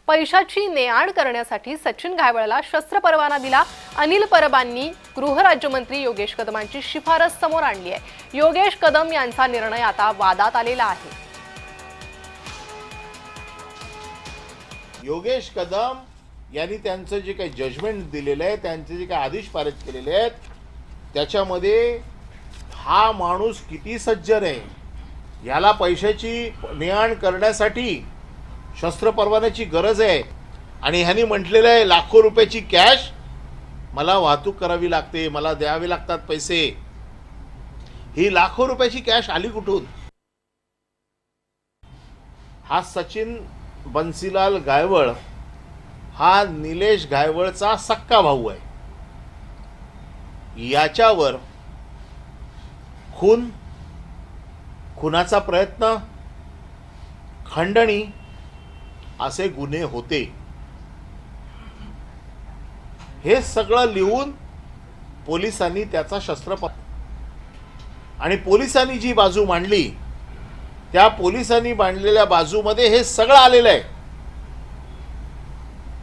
पैशाची ने-आण करण्यासाठी सचिन घायवळला शस्त्र परवाना दिला। अनिल परबांनी गृहराज्यमंत्री योगेश कदमांची शिफारस समोर आणली आहे। योगेश कदम यांचा निर्णय आता वादात आलेला आहे। योगेश कदम यांनी त्यांचं जे काही जजमेंट दिलेलं आहे, त्यांचे जे काही आदेश पारित केलेले आहेत, त्याच्यामध्ये हा माणूस किती सज्जन आहे, याला पैशाची ने-आण करण्यासाठी शस्त्र परवान्याची गरज आहे आणि ह्यांनी म्हटलेलं आहे लाखो रुपयाची कॅश मला वाहतूक करावी लागते, मला द्यावे लागतात पैसे। ही लाखो रुपयाची कॅश आली कुठून? हा सचिन बन्सीलाल घायवळ हा निलेश घायवळचा सक्का भाऊ आहे। याच्यावर खुनाचा प्रयत्न, खंडणी असे गुन्हे होते। हे सगळं लिहून पोलिसांनी त्याचा आणि पोलिसांनी जी बाजू मांडली, त्या पोलिसांनी मांडलेल्या बाजूमध्ये हे सगळं आलेलं आहे।